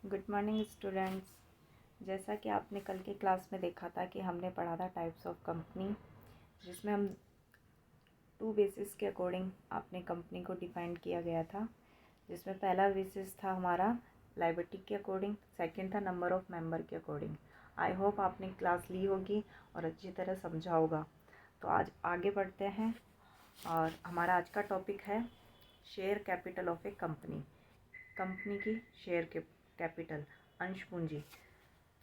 Good morning students. जैसा कि आपने कल की क्लास में देखा था कि हमने पढ़ा था टाइप्स ऑफ कंपनी, जिसमें हम 2 बेसिस के अकॉर्डिंग आपने कंपनी को डिफाइन किया गया था। जिसमें पहला बेसिस था हमारा लायबिलिटी के अकॉर्डिंग, सेकंड था नंबर ऑफ मेंबर के अकॉर्डिंग। आई होप आपने क्लास ली होगी और अच्छी तरह समझा होगा। तो आज आगे बढ़ते हैं और हमारा आज का टॉपिक है share capital of A company. Company की शेयर के कैपिटल, अंश पूंजी।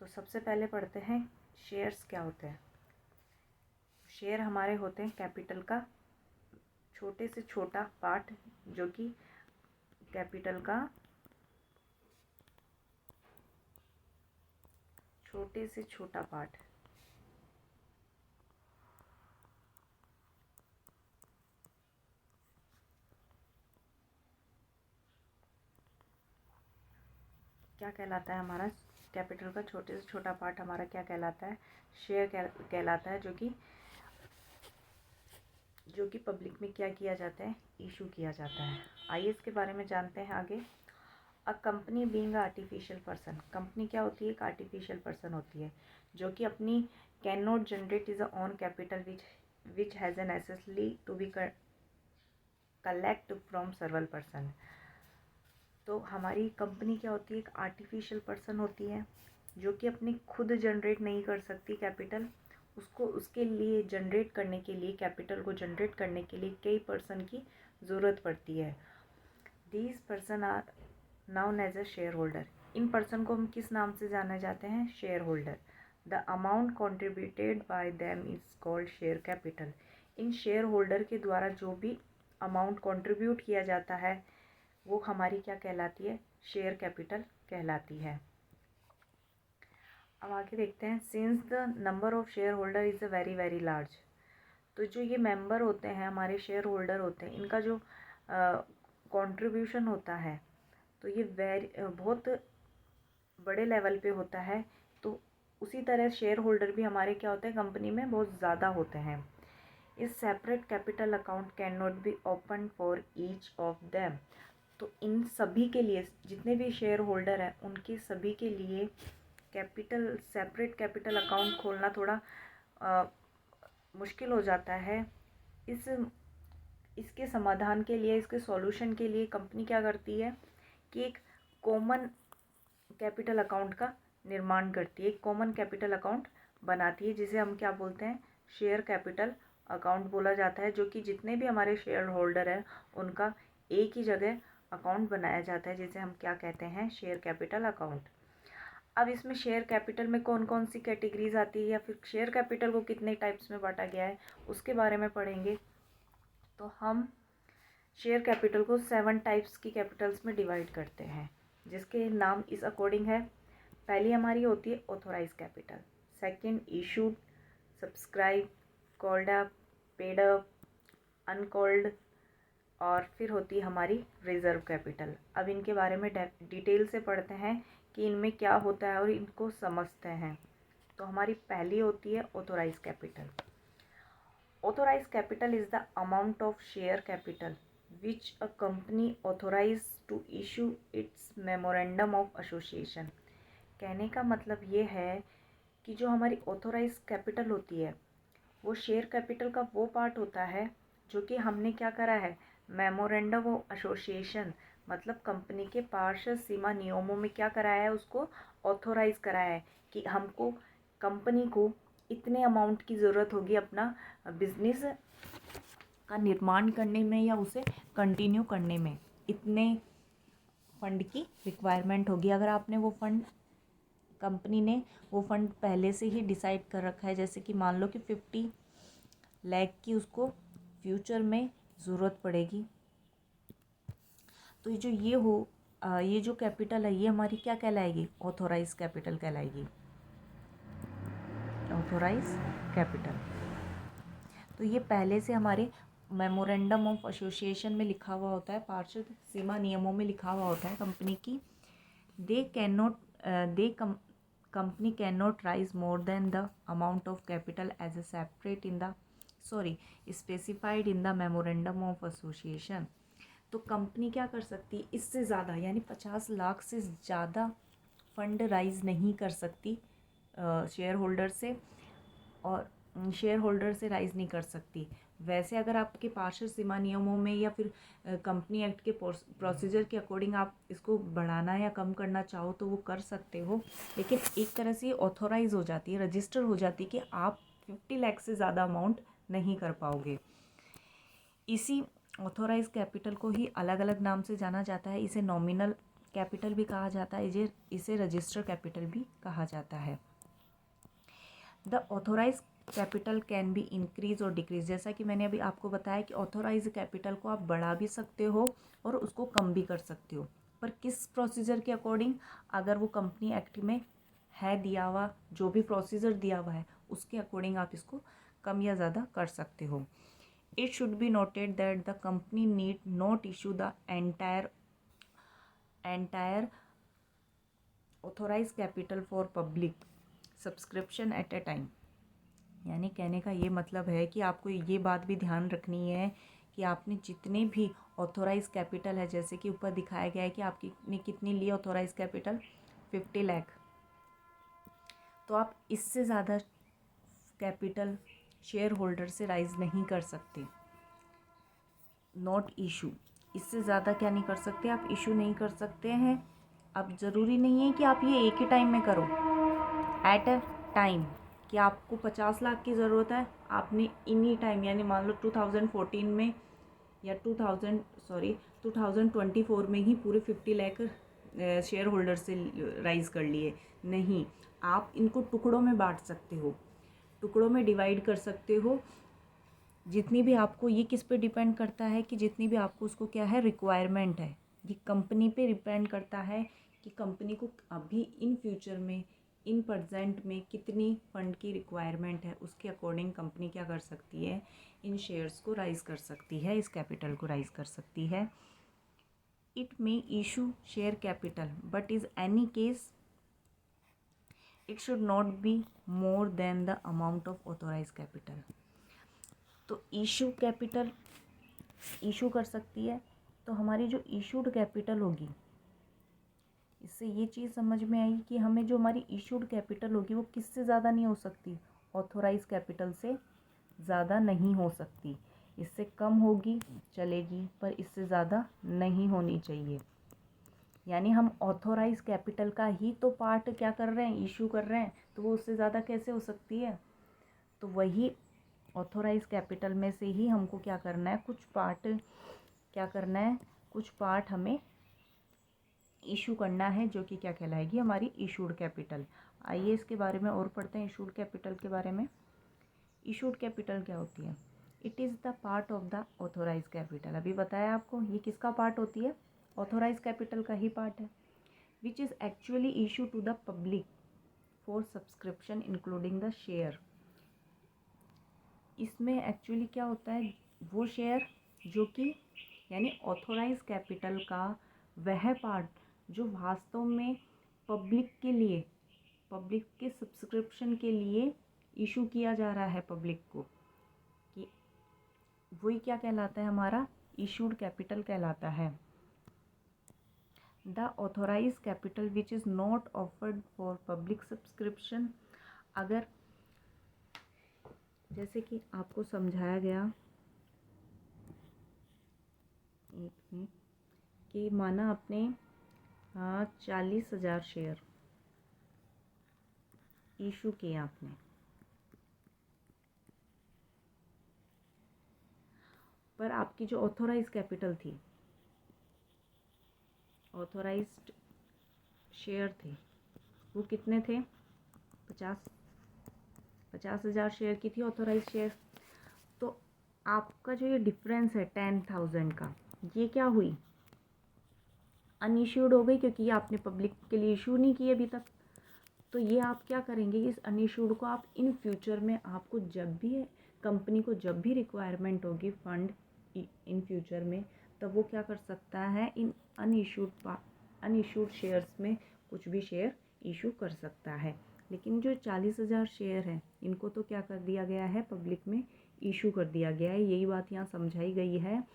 तो सबसे पहले पढ़ते हैं शेयर्स क्या होते हैं। शेयर हमारे होते हैं कैपिटल का छोटे से छोटा पार्ट, जो कि कैपिटल का छोटे से छोटा पार्ट। क्या कहलाता है हमारा कैपिटल का छोटे से छोटा पार्ट? हमारा क्या कहलाता है? शेयर कहलाता है, जो कि पब्लिक में क्या किया जाता है, इशू किया जाता है। आइए इसके बारे में जानते हैं आगे। A company being artificial person. Company क्या होती है? एक आर्टिफिशियल पर्सन होती है जो कि अपनी can not generate is a own capital which has a necessary to be collect from several person. तो हमारी कंपनी क्या होती है? एक आर्टिफिशियल पर्सन होती है जो कि अपनी खुद जनरेट नहीं कर सकती कैपिटल। उसको उसके लिए जनरेट करने के लिए, कैपिटल को जनरेट करने के लिए कई पर्सन की ज़रूरत पड़ती है। These person are known as a share holder. इन पर्सन को हम किस नाम से जाने जाते हैं? Share holder. The amount contributed by them is called share capital. इन शेयर होल्डर के द्वारा जो भी अमाउंट कॉन्ट्रीब्यूट किया जाता है वो हमारी क्या कहलाती है? शेयर कैपिटल कहलाती है। अब आगे देखते हैं। Since the number of share holder is a very very large. तो जो ये मेंबर होते हैं, हमारे शेयर होल्डर होते हैं, इनका जो कंट्रीब्यूशन होता है तो ये बहुत बड़े लेवल पे होता है। तो उसी तरह शेयर होल्डर भी हमारे क्या होते हैं? कंपनी में बहुत ज़्यादा होते हैं। इस separate capital account can not be open for each of them. तो इन सभी के लिए, जितने भी शेयर होल्डर हैं उनके सभी के लिए सेपरेट कैपिटल अकाउंट खोलना थोड़ा मुश्किल हो जाता है। इसके समाधान के लिए, इसके सॉल्यूशन के लिए कंपनी क्या करती है कि एक कॉमन कैपिटल अकाउंट का निर्माण करती है, एक कॉमन कैपिटल अकाउंट बनाती है, जिसे हम क्या बोलते हैं? शेयर कैपिटल अकाउंट बोला जाता है। जो कि जितने भी हमारे शेयर होल्डर हैं उनका एक ही जगह अकाउंट बनाया जाता है, जिसे हम क्या कहते हैं? Share capital account. अब इसमें शेयर कैपिटल में कौन कौन सी कैटेगरीज आती है, या फिर शेयर कैपिटल को कितने टाइप्स में बांटा गया है, उसके बारे में पढ़ेंगे। तो हम शेयर कैपिटल को 7 टाइप्स की कैपिटल्स में डिवाइड करते हैं, जिसके नाम इस अकॉर्डिंग है। पहली हमारी होती है authorise capital, second issued, subscribe, called up, paid up, uncalled, और फिर होती है हमारी रिजर्व कैपिटल। अब इनके बारे में डिटेल से पढ़ते हैं कि इनमें क्या होता है और इनको समझते हैं। तो हमारी पहली होती है authorise capital. Authorized capital is the amount of share capital which a company authorized to issue its memorandum of association। कहने का मतलब ये है कि जो हमारी ऑथोराइज कैपिटल होती है वो शेयर कैपिटल का वो पार्ट होता है जो कि हमने क्या करा है? मेमोरेंडम ऑफ एसोसिएशन, मतलब कंपनी के पार्षद सीमा नियमों में क्या कराया है? उसको ऑथोराइज कराया है कि हमको, कंपनी को इतने अमाउंट की ज़रूरत होगी अपना बिजनेस का निर्माण करने में या उसे कंटिन्यू करने में, इतने फंड की रिक्वायरमेंट होगी। अगर आपने वो फंड, कंपनी ने वो फंड पहले से ही डिसाइड कर रखा है, जैसे कि मान लो कि 50 लाख की उसको फ्यूचर में ज़रूरत पड़ेगी, तो ये जो कैपिटल है ये हमारी क्या कहलाएगी? ऑथोराइज कैपिटल कहलाएगी। Authorize capital. तो ये पहले से हमारे मेमोरेंडम ऑफ एसोसिएशन में लिखा हुआ होता है, पार्षद सीमा नियमों में लिखा हुआ होता है कंपनी की। Company can not raise more than the amount of capital as a separate specified in the memorandum of association. तो कंपनी क्या कर सकती है? इससे ज़्यादा, यानी 50 लाख से ज़्यादा फंड राइज नहीं कर सकती शेयर होल्डर से, और शेयर होल्डर से राइज नहीं कर सकती। वैसे अगर आपके पार्षद सीमा नियमों में या फिर कंपनी एक्ट के प्रोसीजर के अकॉर्डिंग आप इसको बढ़ाना या कम करना चाहो तो वो कर सकते हो, लेकिन एक तरह से ऑथोराइज हो जाती है, रजिस्टर हो जाती है कि आप 50 लाख से ज़्यादा अमाउंट नहीं कर पाओगे। इसी ऑथोराइज कैपिटल को ही अलग अलग नाम से जाना जाता है। इसे नॉमिनल कैपिटल भी कहा जाता है, इसे रजिस्टर कैपिटल भी कहा जाता है। The authorise capital can be increase और डिक्रीज। जैसा कि मैंने अभी आपको बताया कि ऑथोराइज कैपिटल को आप बढ़ा भी सकते हो और उसको कम भी कर सकते हो, पर किस प्रोसीजर के अकॉर्डिंग? अगर वो कंपनी एक्ट में है दिया हुआ, जो भी प्रोसीजर दिया हुआ है उसके अकॉर्डिंग आप इसको कम या ज़्यादा कर सकते हो। It should be noted that the company need not issue the entire authorized capital for public subscription at a time। यानी कहने का ये मतलब है कि आपको ये बात भी ध्यान रखनी है कि आपने जितने भी ऑथोराइज कैपिटल है, जैसे कि ऊपर दिखाया गया है कि आपने कितनी ली ऑथोराइज कैपिटल 50 लाख, तो आप इससे ज़्यादा कैपिटल शेयर होल्डर से राइज नहीं कर सकते। नॉट इशू, इससे ज़्यादा क्या नहीं कर सकते, आप इशू नहीं कर सकते हैं। अब ज़रूरी नहीं है कि आप ये एक ही टाइम में करो, एट अ टाइम, कि आपको 50 लाख की ज़रूरत है, आपने इन्हीं टाइम यानी मान लो 2014 में या 2024 में ही पूरे 50 लाख शेयर होल्डर से राइज़ कर लिए। नहीं, आप इनको टुकड़ों में बांट सकते हो, टुकड़ों में डिवाइड कर सकते हो। जितनी भी आपको, ये किस पे डिपेंड करता है कि जितनी भी आपको उसको क्या है रिक्वायरमेंट है, ये कंपनी पे डिपेंड करता है कि कंपनी को अभी इन फ्यूचर में, इन प्रेजेंट में कितनी फंड की रिक्वायरमेंट है, उसके अकॉर्डिंग कंपनी क्या कर सकती है, इन शेयर्स को राइज कर सकती है, इस कैपिटल को राइज कर सकती है। It may issue share capital but is any case it should not be more than the amount of authorise capital. तो इशू कैपिटल इशू कर सकती है, तो हमारी जो इशूड कैपिटल होगी, इससे ये चीज़ समझ में आई कि हमें जो हमारी इशूड कैपिटल होगी वो किससे ज़्यादा नहीं हो सकती, ऑथोराइज कैपिटल से ज़्यादा नहीं हो सकती। इससे कम होगी चलेगी, पर इससे ज़्यादा नहीं होनी चाहिए। यानी हम ऑथोराइज कैपिटल का ही तो पार्ट क्या कर रहे हैं, इशू कर रहे हैं, तो वो उससे ज़्यादा कैसे हो सकती है? तो वही ऑथोराइज कैपिटल में से ही हमको क्या करना है, कुछ पार्ट क्या करना है, कुछ पार्ट हमें इशू करना है, जो कि क्या कहलाएगी, हमारी इशूड कैपिटल। आइए इसके बारे में और पढ़ते हैं, इशूड कैपिटल के बारे में। इशूड कैपिटल क्या होती है? It is the part of the authorise capital. अभी बताया आपको, ये किसका पार्ट होती है, ऑथोराइज कैपिटल का ही पार्ट है। Which is actually issue to the public for subscription including the share. इसमें एक्चुअली क्या होता है, वो शेयर जो कि यानी ऑथोराइज कैपिटल का वह पार्ट जो वास्तव में पब्लिक के लिए, पब्लिक के सब्सक्रिप्शन के लिए इशू किया जा रहा है पब्लिक को, कि वही क्या कहलाता है, हमारा इशूड कैपिटल कहलाता है। The authorise capital which is not offered for public subscription. अगर जैसे कि आपको समझाया गया, एक मिनट, कि माना आपने 40,000 शेयर इशू किए आपने, पर आपकी जो ऑथोराइज कैपिटल थी, ऑथोराइज्ड शेयर थे, वो कितने थे, 50,000 शेयर की थी ऑथोराइज शेयर। तो आपका जो ये डिफरेंस है 10,000 का, ये क्या हुई, अनइश्यूड हो गई, क्योंकि ये आपने पब्लिक के लिए इशू नहीं किए अभी तक। तो ये आप क्या करेंगे, इस अनइश्यूड को आप इन फ्यूचर में, आपको जब भी कंपनी को जब भी रिक्वायरमेंट होगी फंड इन फ्यूचर में, तब वो क्या कर सकता है, इन अनइश्यूड शेयर्स में कुछ भी शेयर इशू कर सकता है। लेकिन जो 40,000 शेयर हैं, इनको तो क्या कर दिया गया है, पब्लिक में इशू कर दिया गया है। यही बात यहाँ समझाई गई है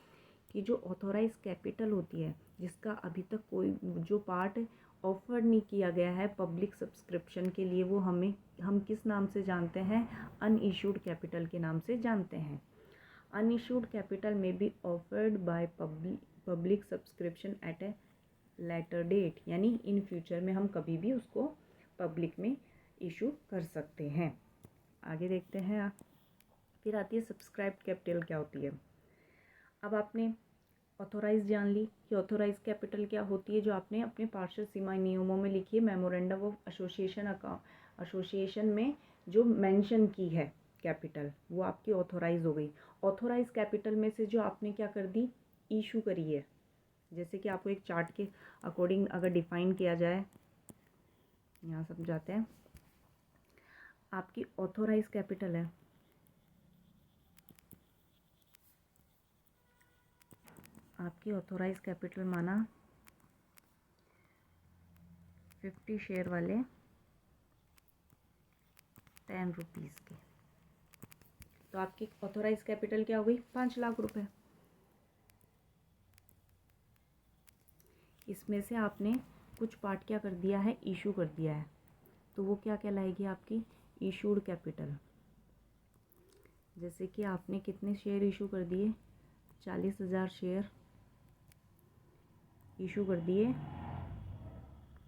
कि जो ऑथोराइज कैपिटल होती है, जिसका अभी तक कोई, जो पार्ट ऑफर नहीं किया गया है पब्लिक सब्सक्रिप्शन के लिए, वो हम किस नाम से जानते हैं, अनइश्यूड कैपिटल के नाम से जानते हैं। Unissued capital may be offered by public subscription at a later date, यानी इन फ्यूचर में हम कभी भी उसको पब्लिक में इशू कर सकते हैं। आगे देखते हैं। फिर आती है सब्सक्राइब्ड कैपिटल क्या होती है। अब आपने ऑथोराइज जान ली कि ऑथोराइज कैपिटल क्या होती है, जो आपने अपने पार्षद सीमा नियमों में लिखी है, मेमोरेंडम ऑफ एसोसिएशन में जो मेंशन की है कैपिटल, वो आपकी ऑथोराइज हो गई। ऑथोराइज कैपिटल में से जो आपने क्या कर दी, इशू करी है। जैसे कि आपको एक चार्ट के अकॉर्डिंग अगर डिफाइन किया जाए, यहाँ समझाते हैं। आपकी ऑथोराइज कैपिटल है, आपकी ऑथोराइज कैपिटल माना 50 शेयर वाले 10 रुपीज़ के, तो आपकी ऑथोराइज कैपिटल क्या हो गई, 5 लाख रुपए। इसमें से आपने कुछ पार्ट क्या कर दिया है, इशू कर दिया है, तो वो क्या कहलाएगी, आपकी इशूड कैपिटल। जैसे कि आपने कितने शेयर इशू कर दिए, 40,000 शेयर इशू कर दिए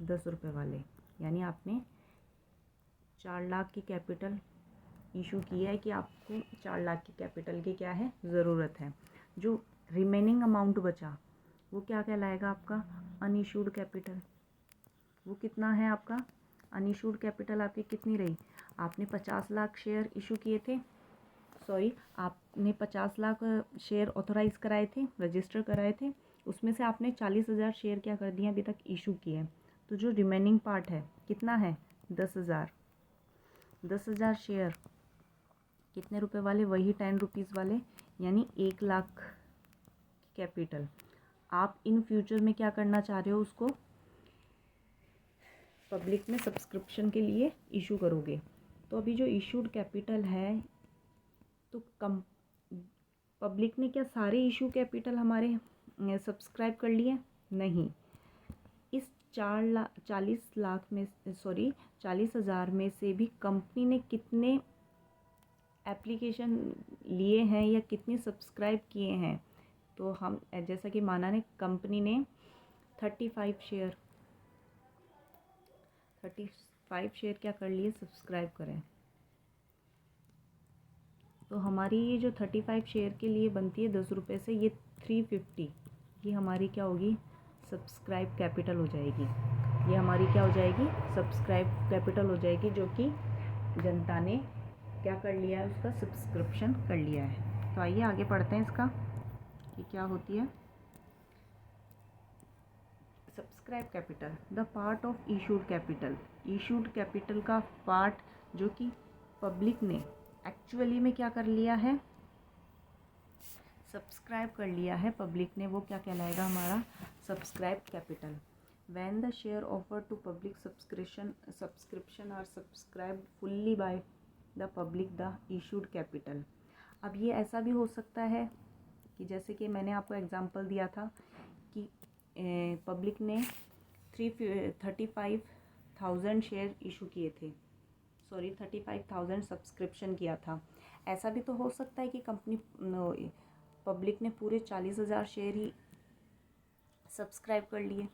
10 रुपये वाले, यानी आपने 4 लाख की कैपिटल इशू की है कि आपको 4 लाख की कैपिटल की क्या है, ज़रूरत है। जो रिमेनिंग अमाउंट बचा वो क्या कहलाएगा, आपका अनइशूड कैपिटल। वो कितना है आपका, अनइशूड कैपिटल आपकी कितनी रही, आपने 50 लाख शेयर इशू किए थे, आपने 50 लाख शेयर ऑथोराइज कराए थे, रजिस्टर कराए थे, उसमें से आपने 40,000 शेयर क्या कर दिए, अभी तक इशू किए। तो जो रिमेनिंग पार्ट है कितना है, 10,000। 10,000 शेयर कितने रुपए वाले, वही 10 रुपीज़ वाले, यानी 1 लाख कैपिटल। आप इन फ्यूचर में क्या करना चाह रहे हो, उसको पब्लिक में सब्सक्रिप्शन के लिए इशू करोगे। तो अभी जो इशूड कैपिटल है, तो पब्लिक ने क्या सारे इशू कैपिटल हमारे सब्सक्राइब कर लिए, नहीं। इस 40,000 में से भी कंपनी ने कितने एप्लीकेशन लिए हैं या कितने सब्सक्राइब किए हैं, तो हम जैसा कि माना ने कंपनी ने 35 शेयर क्या कर लिए, सब्सक्राइब करें, तो हमारी ये जो 35 शेयर के लिए बनती है 10 रुपये से, ये 350 ये हमारी क्या होगी, सब्सक्राइब कैपिटल हो जाएगी। ये हमारी क्या हो जाएगी, सब्सक्राइब कैपिटल हो जाएगी, जो कि जनता ने क्या कर लिया है, उसका सब्सक्रिप्शन कर लिया है। तो आइए आगे पढ़ते हैं इसका कि क्या होती है subscribe capital. The part of issued capital, issued capital का पार्ट जो कि पब्लिक ने एक्चुअली में क्या कर लिया है, सब्सक्राइब कर लिया है पब्लिक ने, वो क्या कहलाएगा, हमारा subscribe capital. When the share offer to public subscription are subscribe fully by the public the issued capital. अब ये ऐसा भी हो सकता है कि जैसे कि मैंने आपको एग्जांपल दिया था कि पब्लिक ने 35,000 शेयर इशू किए थे, 35,000 सब्सक्रिप्शन किया था। ऐसा भी तो हो सकता है कि पब्लिक ने पूरे 40,000 शेयर ही सब्सक्राइब कर लिए,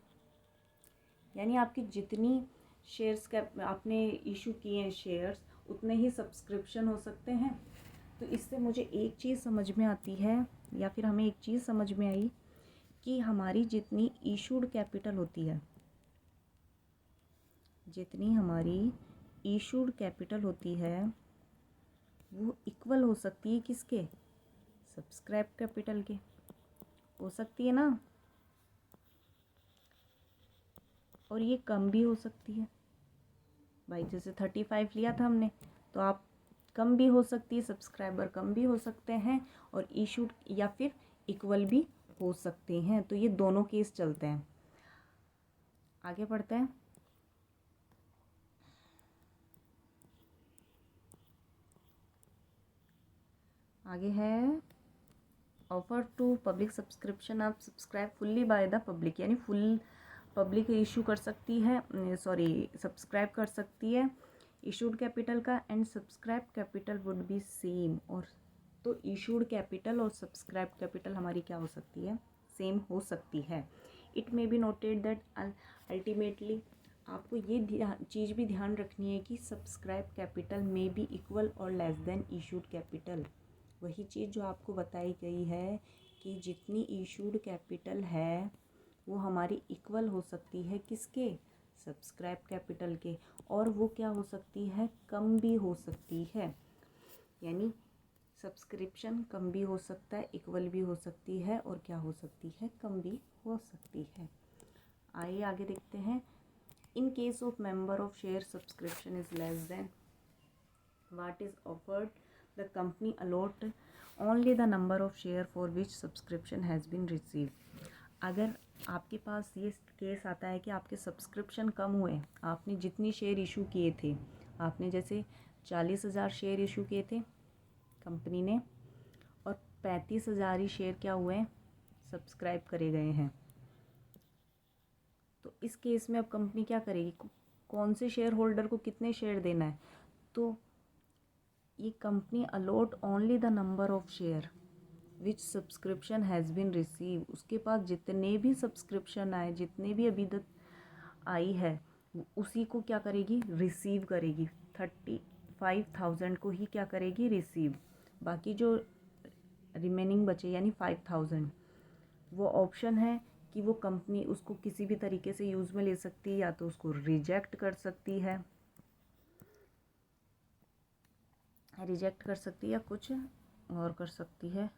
यानी आपकी जितनी शेयर्स आपने इशू किए हैं शेयर्स, उतने ही सब्सक्रिप्शन हो सकते हैं। तो इससे मुझे एक चीज़ समझ में आती है, या फिर हमें एक चीज़ समझ में आई कि हमारी जितनी इशूड कैपिटल होती है, जितनी हमारी इशूड कैपिटल होती है, वो इक्वल हो सकती है किसके, सब्सक्राइब कैपिटल के, हो सकती है ना, और ये कम भी हो सकती है भाई। जैसे 35 लिया था हमने, तो आप कम भी हो सकती है, सब्सक्राइबर कम भी हो सकते हैं, और इशूड या फिर इक्वल भी हो सकते हैं। तो ये दोनों केस चलते हैं। आगे बढ़ते हैं। आगे है ऑफर टू पब्लिक सब्सक्रिप्शन आप subscribe fully by the public, यानी फुल पब्लिक इशू कर सकती है, सब्सक्राइब कर सकती है इशूड कैपिटल का, and subscribe capital would be same. और तो इशूड कैपिटल और सब्सक्राइब कैपिटल हमारी क्या हो सकती है, सेम हो सकती है। It may be noted that ultimately आपको ये चीज़ भी ध्यान रखनी है कि subscribe capital may be equal और लेस देन इशूड कैपिटल। वही चीज़ जो आपको बताई गई है कि जितनी इशूड कैपिटल है वो हमारी इक्वल हो सकती है किसके, सब्सक्राइब कैपिटल के, और वो क्या हो सकती है, कम भी हो सकती है। यानी सब्सक्रिप्शन कम भी हो सकता है, इक्वल भी हो सकती है, और क्या हो सकती है, कम भी हो सकती है। आइए आगे देखते हैं। In case of member of share subscription is less than what is offered, the company allot only the number of share for which subscription has been receive. अगर आपके पास ये केस आता है कि आपके सब्सक्रिप्शन कम हुए, आपने जितनी शेयर इशू किए थे, आपने जैसे 40,000 शेयर इशू किए थे कंपनी ने, और 35,000 ही शेयर क्या हुए हैं, सब्सक्राइब करे गए हैं, तो इस केस में अब कंपनी क्या करेगी, कौन से शेयर होल्डर को कितने शेयर देना है, तो ये company allot only the number of share which subscription has been receive. उसके पास जितने भी सब्सक्रिप्शन आए, जितने भी अभी तक आई है, उसी को क्या करेगी, रिसीव करेगी। 35,000 को ही क्या करेगी, रिसीव। बाकी जो रिमेनिंग बचे यानी 5,000, वो ऑप्शन है कि वो कंपनी उसको किसी भी तरीके से यूज़ में ले सकती है, या तो उसको रिजेक्ट कर सकती है, या कुछ और कर सकती है।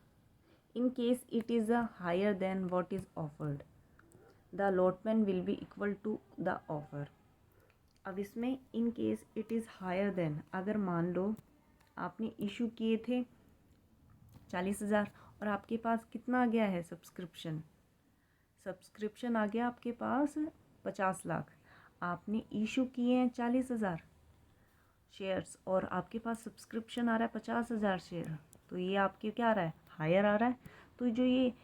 In case it is a higher than what is offered, the allotment will be equal to the offer. अब इसमें in case it is higher than, अगर मान लो आपने इशू किए थे 40,000 और आपके पास कितना आ गया है, सब्सक्रिप्शन आ गया आपके पास 50 लाख, आपने इशू किए हैं 40,000 शेयर्स और आपके पास सब्सक्रिप्शन आ रहा है 50,000 शेयर, तो ये आपके क्या आ रहा है, हायर आ रहा है। तो जो ये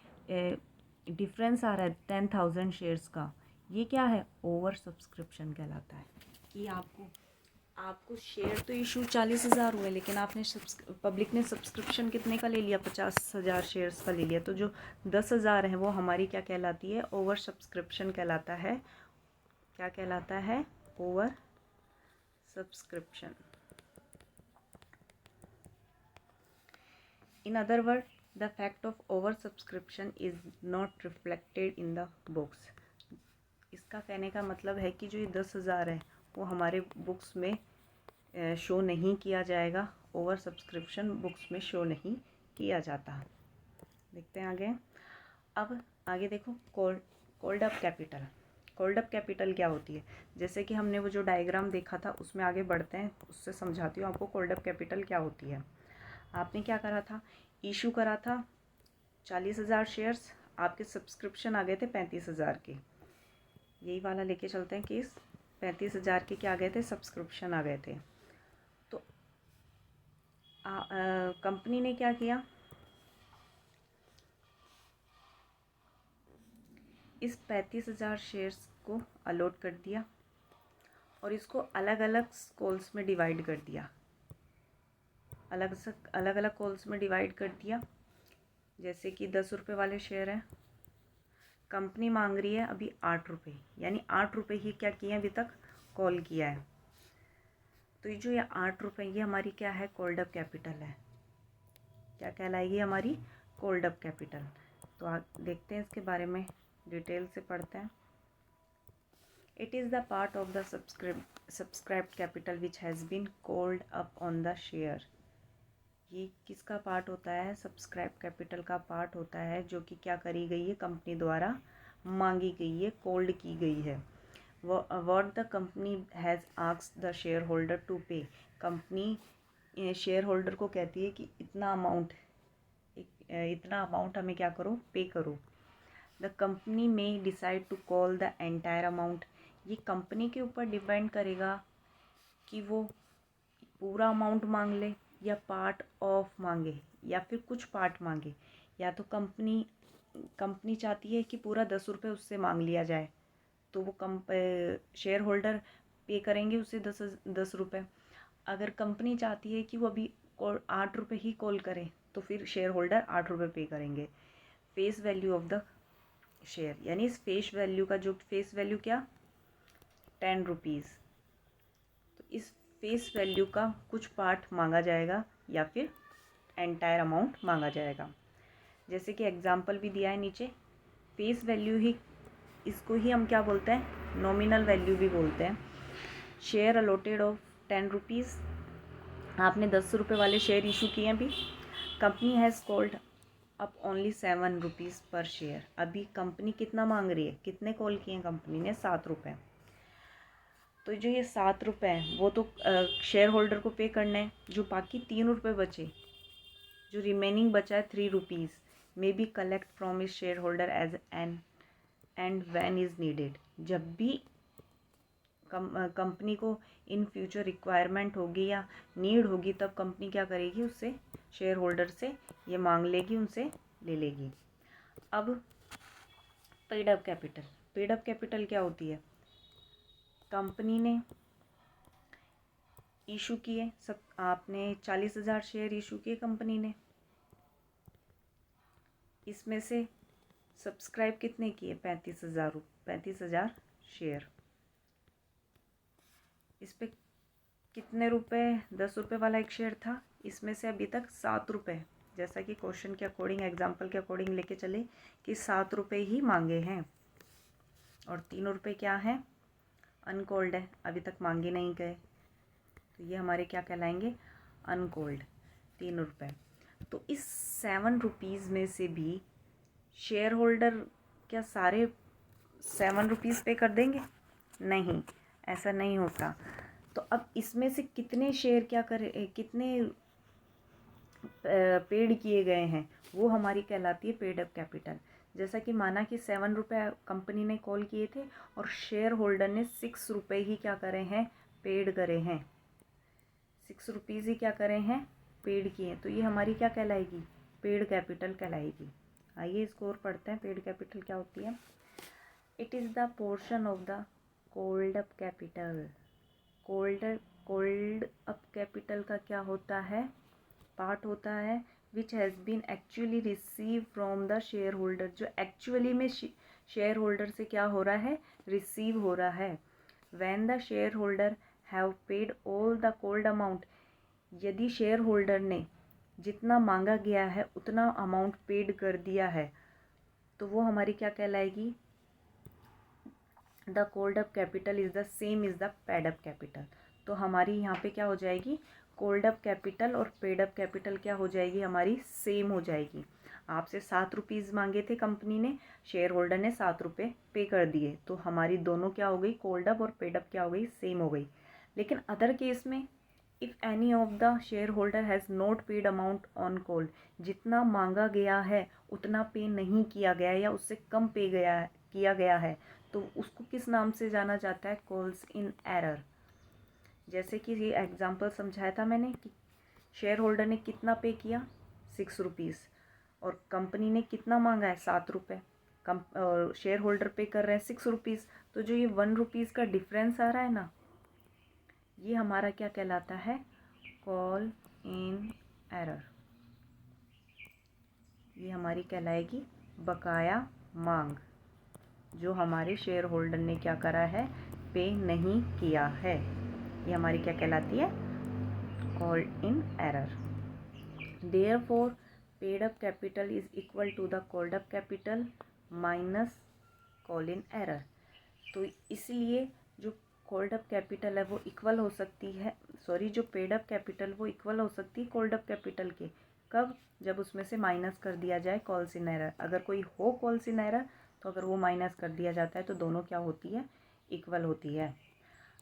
डिफरेंस आ रहा है 10,000 शेयर्स का, ये क्या है, ओवर सब्सक्रिप्शन कहलाता है। कि आपको शेयर तो इशू 40,000 हुए, लेकिन आपने पब्लिक ने सब्सक्रिप्शन कितने का ले लिया, 50,000 शेयर्स का ले लिया, तो जो 10,000 है वो हमारी क्या कहलाती है, ओवर सब्सक्रिप्शन कहलाता है। क्या कहलाता है, over subscription. In other words, the fact of oversubscription is not reflected in the books. इसका कहने का मतलब है कि जो ये 10,000 है वो हमारे बुक्स में शो नहीं किया जाएगा, ओवर सब्सक्रिप्शन बुक्स में शो नहीं किया जाता। देखते हैं आगे। अब आगे देखो, called up capital. Called up capital क्या होती है, जैसे कि हमने वो जो डायग्राम देखा था उसमें आगे बढ़ते हैं, उससे समझाती हूँ आपको कॉल्ड अप कैपिटल क्या होती है। आपने क्या करा था, इशू करा था 40,000 शेयर्स, आपके सब्सक्रिप्शन आ गए थे 35,000 के, यही वाला लेके चलते हैं केस। 35,000 के क्या आ गए थे, सब्सक्रिप्शन आ गए थे। तो कंपनी ने क्या किया, इस 35,000 शेयर्स को अलॉट कर दिया और इसको अलग अलग कॉल्स में डिवाइड कर दिया, अलग अलग कॉल्स में डिवाइड कर दिया। जैसे कि 10 रुपये वाले शेयर हैं, कंपनी मांग रही है अभी 8 रुपये, यानी 8 रुपये ही क्या किए अभी तक, कॉल किया है। तो ये जो ये 8 रुपये, ये हमारी क्या है, कॉल्ड अप कैपिटल है। क्या कहलाएगी, हमारी कॉल्ड अप कैपिटल। तो देखते हैं इसके बारे में, डिटेल से पढ़ते हैं। It is the part of the subscribed capital which has been called up on the share. ये किसका पार्ट होता है, सब्सक्राइब कैपिटल का पार्ट होता है, जो कि क्या करी गई है, कंपनी द्वारा मांगी गई है, कॉल्ड की गई है। What the company has asked the shareholder to pay. Company shareholder को कहती है कि इतना अमाउंट हमें क्या करो, पे करो। The company may decide to call the entire amount. ये कंपनी के ऊपर डिपेंड करेगा कि वो पूरा अमाउंट मांग ले या पार्ट ऑफ मांगे या फिर कुछ पार्ट मांगे। या तो कंपनी चाहती है कि पूरा 10 रुपये उससे मांग लिया जाए, तो वो शेयर होल्डर पे करेंगे उसे 10 रुपये। अगर कंपनी चाहती है कि वो अभी 8 रुपये ही कॉल करे तो फिर शेयर होल्डर 8 रुपये पे करेंगे। Face value of the share, यानी इस फेस वैल्यू का जो फेस वैल्यू क्या 10 रुपीज़, तो इस फेस वैल्यू का कुछ पार्ट मांगा जाएगा या फिर एंटायर अमाउंट मांगा जाएगा। जैसे कि एग्जाम्पल भी दिया है नीचे, फेस वैल्यू ही, इसको ही हम क्या बोलते हैं, नॉमिनल वैल्यू भी बोलते हैं। शेयर अलॉटेड ऑफ 10 रुपीज़, आपने 10 रुपये वाले शेयर इशू किए हैं अभी। Company has called up only 7 rupees पर शेयर। अभी कंपनी कितना मांग रही है, कितने कॉल किए हैं कंपनी ने, 7 रुपये। तो जो ये 7 रुपये हैं वो तो शेयर होल्डर को पे करना है। जो बाकी 3 रुपये बचे, जो रिमेनिंग बचा है 3 rupees, may be collect from is shareholder as and when is needed. जब भी कंपनी को इन फ्यूचर रिक्वायरमेंट होगी या नीड होगी तब कंपनी क्या करेगी, उससे शेयर होल्डर से ये मांग लेगी, उनसे ले लेगी। अब paid up capital, paid up capital क्या होती है, कंपनी ने इशू किए, सब आपने 40,000 शेयर इशू किए कंपनी ने, इसमें से सब्सक्राइब कितने किए, 35,000 शेयर। इस पे कितने रुपए, 10 रुपये वाला एक शेयर था, इसमें से अभी तक 7 रुपये, जैसा कि क्वेश्चन के अकॉर्डिंग, एग्जाम्पल के अकॉर्डिंग लेके चले कि 7 रुपये ही मांगे हैं, और 3 रुपये क्या है, अनकॉल्ड है, अभी तक मांगे नहीं गए, तो ये हमारे क्या कहलाएंगे, अनकॉल्ड 3 रुपये। तो इस 7 रुपीज़ में से भी शेयर होल्डर क्या सारे 7 रुपीज़ पे कर देंगे, नहीं, ऐसा नहीं होता। तो अब इसमें से कितने शेयर क्या करें, कितने पेड किए गए हैं, वो हमारी कहलाती है पेड अप कैपिटल। जैसा कि माना कि 7 रुपये कंपनी ने कॉल किए थे और शेयर होल्डर ने 6 रुपये ही क्या करे हैं, पेड करे हैं, 6 रुपीज़ ही क्या करे हैं, पेड किए, तो ये हमारी क्या कहलाएगी, पेड कैपिटल कहलाएगी। आइए इसको और पढ़ते हैं, पेड कैपिटल क्या होती है। It is the portion of the called up capital. Called up capital का क्या होता है, पार्ट होता है which has been actually receive from the shareholder, जो एक्चुअली में शेयर होल्डर से क्या हो रहा है, रिसीव हो रहा है। When the shareholder have paid all the called amount, यदि शेयर होल्डर ने जितना मांगा गया है उतना अमाउंट पेड कर दिया है, तो वो हमारी क्या कहलाएगी, the called up capital is the same is the paid up capital. तो हमारी यहाँ पे क्या हो जाएगी, कॉल्ड अप कैपिटल और पेड अप कैपिटल क्या हो जाएगी, हमारी सेम हो जाएगी। आपसे 7 रुपीज़ मांगे थे कंपनी ने, शेयर होल्डर ने 7 रुपये पे कर दिए, तो हमारी दोनों क्या हो गई, कॉल्ड अप और पेड अप क्या हो गई, सेम हो गई। लेकिन अदर केस में, if any of the share holder has not paid amount on call, जितना मांगा गया है उतना पे नहीं किया गया है या उससे कम किया गया है, तो उसको किस नाम से जाना जाता है, कॉल्स इन एरर। जैसे कि ये एग्जांपल समझाया था मैंने कि शेयर होल्डर ने कितना पे किया, 6 रुपीज़, और कंपनी ने कितना मांगा है, 7 रुपये, शेयर होल्डर पे कर रहे हैं 6 रुपीज़, तो जो ये 1 रुपीज़ का डिफरेंस आ रहा है ना, ये हमारा क्या कहलाता है, कॉल इन एरर। ये हमारी कहलाएगी बकाया मांग, जो हमारे शेयर होल्डर ने क्या करा है, पे नहीं किया है, ये हमारी क्या कहलाती है, call in arrear. Therefore paid up capital is equal to the called up capital minus call in arrear. तो इसलिए जो कॉल्ड अप कैपिटल है वो इक्वल हो सकती है, जो पेड अप कैपिटल वो इक्वल हो सकती है कॉल्ड अप कैपिटल के, कब, जब उसमें से माइनस कर दिया जाए कॉल्स इन एरर। अगर कोई हो कॉल्स इन एरर, तो अगर वो माइनस कर दिया जाता है तो दोनों क्या होती है, इक्वल होती है।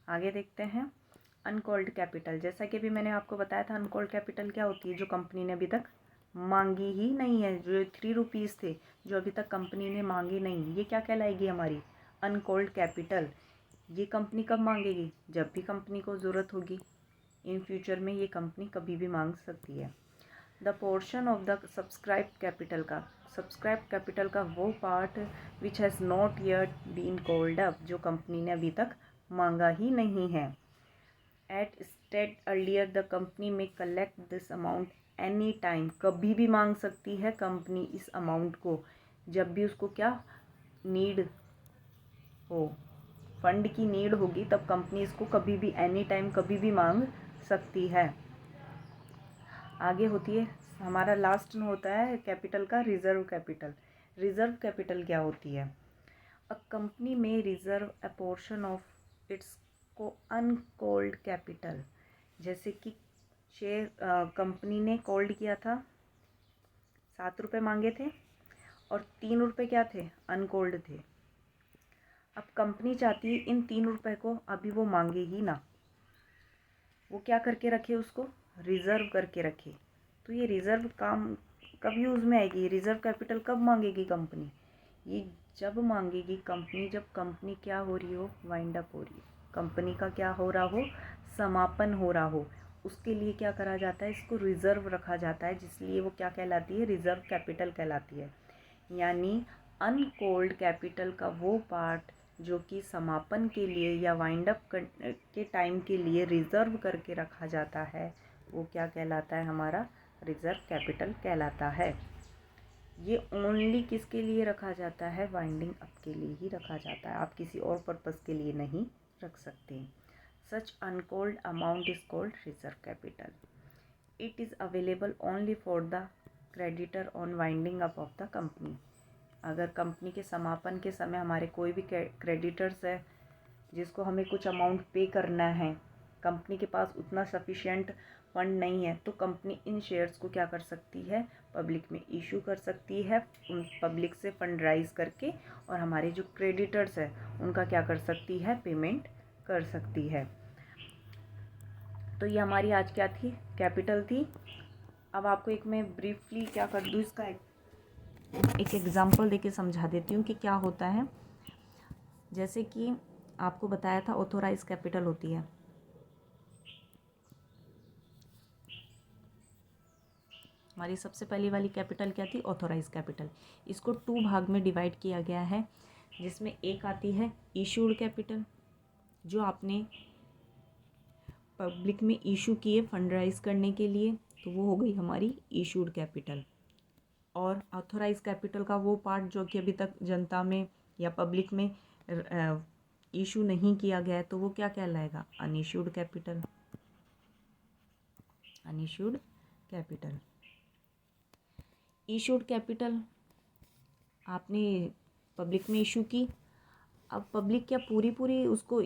आगे देखते हैं अनकॉल्ड कैपिटल। जैसा कि भी मैंने आपको बताया था, अनकॉल्ड कैपिटल क्या होती है, जो कंपनी ने अभी तक मांगी ही नहीं है, जो 3 रुपीज़ थे जो अभी तक कंपनी ने मांगी नहीं, ये क्या कहलाएगी, हमारी अनकॉल्ड कैपिटल। ये कंपनी कब मांगेगी, जब भी कंपनी को ज़रूरत होगी, इन फ्यूचर में ये कंपनी कभी भी मांग सकती है। The portion of the subscribe capital का, सब्सक्राइब कैपिटल का वो part which has not yet been called up, जो कंपनी ने अभी तक मांगा ही नहीं है। At state earlier the company may collect this amount any time, कभी भी मांग सकती है कंपनी इस अमाउंट को, जब भी उसको क्या नीड हो, फंड की नीड होगी तब कंपनी इसको कभी भी एनी टाइम कभी भी मांग सकती है। आगे होती है हमारा लास्ट में होता है कैपिटल का रिजर्व कैपिटल। रिजर्व कैपिटल क्या होती है? अ कंपनी में reserve a portion of its को अनकॉल्ड कैपिटल। जैसे कि शेयर कंपनी ने कॉल्ड किया था, 7 रुपये मांगे थे और 3 रुपये क्या थे? अनकॉल्ड थे। अब कंपनी चाहती है इन 3 रुपये को अभी वो मांगे ही ना, वो क्या करके रखे? उसको रिज़र्व करके रखे। तो ये रिज़र्व काम कब यूज़ में आएगी? रिज़र्व कैपिटल कब मांगेगी कंपनी? ये जब मांगेगी कंपनी, जब कंपनी क्या हो रही हो? वाइंड अप हो रही हो, कंपनी का क्या हो रहा हो? समापन हो रहा हो। उसके लिए क्या करा जाता है? इसको रिज़र्व रखा जाता है, जिसलिए वो क्या कहलाती है? रिज़र्व कैपिटल कहलाती है। यानी अनकॉल्ड कैपिटल का वो पार्ट जो कि समापन के लिए या वाइंड अप के टाइम के लिए रिज़र्व करके रखा जाता है, वो क्या कहलाता है? हमारा रिज़र्व कैपिटल कहलाता है। ये ओनली किसके लिए रखा जाता है? वाइंडिंग अप के लिए ही रखा जाता है, आप किसी और पर्पस के लिए नहीं रख सकते। Such uncalled amount is called reserve capital. It is available only for the creditor on winding up of the company. अगर कंपनी के समापन के समय हमारे कोई भी क्रेडिटर्स है जिसको हमें कुछ अमाउंट पे करना है, कंपनी के पास उतना सफिशिएंट फंड नहीं है, तो कंपनी इन शेयर्स को क्या कर सकती है? पब्लिक में इशू कर सकती है, उन पब्लिक से फंड राइज करके, और हमारे जो क्रेडिटर्स है उनका क्या कर सकती है? पेमेंट कर सकती है। तो ये हमारी आज क्या थी? कैपिटल थी। अब आपको एक मैं ब्रीफली क्या कर दूँ, इसका एक एग्जाम्पल देके समझा देती हूँ कि क्या होता है। जैसे कि आपको बताया था ऑथोराइज कैपिटल होती है। हमारी सबसे पहली वाली कैपिटल क्या थी? Authorise capital. इसको 2 भाग में डिवाइड किया गया है, जिसमें एक आती है इशूड कैपिटल, जो आपने पब्लिक में इशू किए फंड राइज करने के लिए, तो वो हो गई हमारी इशूड कैपिटल। और ऑथोराइज कैपिटल का वो पार्ट जो कि अभी तक जनता में या पब्लिक में इशू नहीं किया गया है, तो वो क्या कहलाएगा? Unissued capital. Unissued capital. Issued capital आपने पब्लिक में इशू की, अब पब्लिक क्या पूरी उसको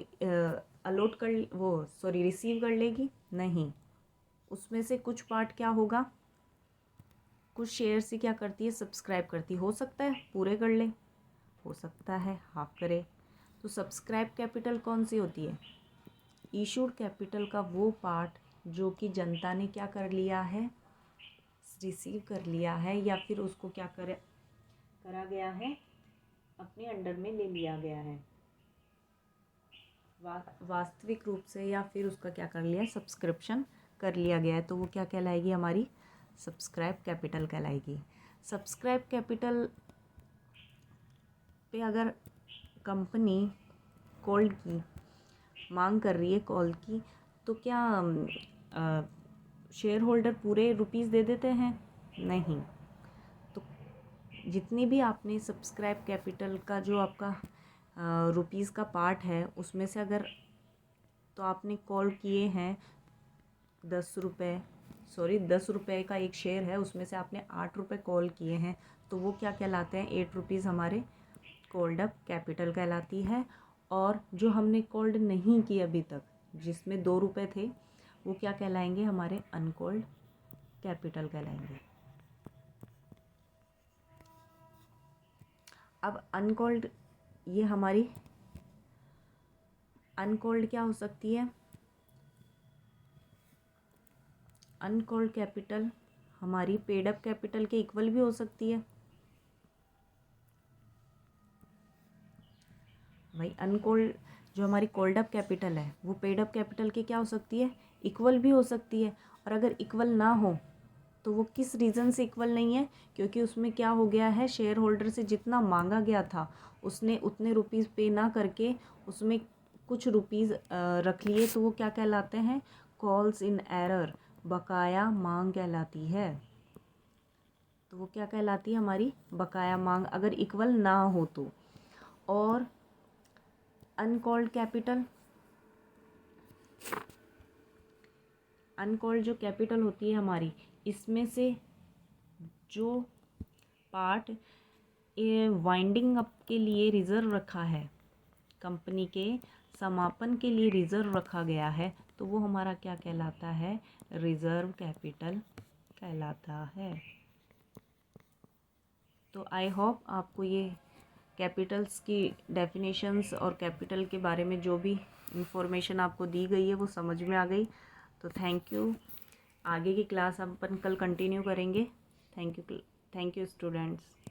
अलॉट कर रिसीव कर लेगी? नहीं, उसमें से कुछ पार्ट क्या होगा? कुछ शेयर से क्या करती है? सब्सक्राइब करती। हो सकता है पूरे कर ले, हो सकता है हाफ करे। तो सब्सक्राइब कैपिटल कौन सी होती है? इशूड कैपिटल का वो पार्ट जो कि जनता ने क्या कर लिया है? रिसीव कर लिया है, या फिर उसको क्या करा गया है? अपने अंडर में ले लिया गया है वास्तविक रूप से, या फिर उसका क्या कर लिया? सब्सक्रिप्शन कर लिया गया है, तो वो क्या कहलाएगी? हमारी सब्सक्राइब कैपिटल कहलाएगी। सब्सक्राइब कैपिटल पे अगर कंपनी कॉल की मांग कर रही है, कॉल की, तो क्या शेयर होल्डर पूरे रुपीस दे देते हैं? नहीं। तो जितनी भी आपने सब्सक्राइब कैपिटल का जो आपका रुपीस का पार्ट है, उसमें से अगर तो आपने कॉल किए हैं 10 रुपये का एक शेयर है, उसमें से आपने 8 रुपये कॉल किए हैं, तो वो क्या कहलाते हैं? 8 रुपीज़ हमारे कॉल्ड अप कैपिटल कहलाती है। और जो हमने कॉल्ड नहीं की अभी तक, जिसमें 2 रुपये थे, वो क्या कहलाएंगे? हमारे अनकॉल्ड कैपिटल कहलाएंगे। अब अनकॉल्ड, ये हमारी अनकॉल्ड क्या हो सकती है? अनकॉल्ड कैपिटल हमारी पेड अप कैपिटल के इक्वल भी हो सकती है। भाई अनकॉल्ड जो हमारी कॉल्ड अप कैपिटल है, वो पेड अप कैपिटल के क्या हो सकती है? इक्वल भी हो सकती है। और अगर इक्वल ना हो तो वो किस रीज़न से इक्वल नहीं है? क्योंकि उसमें क्या हो गया है, शेयर होल्डर से जितना मांगा गया था उसने उतने रुपीज़ पे ना करके उसमें कुछ रुपीज़ रख लिए, तो वो क्या कहलाते हैं? कॉल्स इन एरर, बकाया मांग कहलाती है। तो वो क्या कहलाती है? हमारी बकाया मांग, अगर इक्वल ना हो तो। और अनकॉल्ड कैपिटल, अनकॉल्ड जो कैपिटल होती है हमारी, इसमें से जो पार्ट वाइंडिंग अप के लिए रिज़र्व रखा है, कंपनी के समापन के लिए रिज़र्व रखा गया है, तो वो हमारा क्या कहलाता है? रिज़र्व कैपिटल कहलाता है। तो आई होप आपको ये कैपिटल्स की डेफिनेशंस और कैपिटल के बारे में जो भी इंफॉर्मेशन आपको दी गई है वो समझ में आ गई। तो थैंक यू। आगे की क्लास अपन कल कंटिन्यू करेंगे। Thank you students.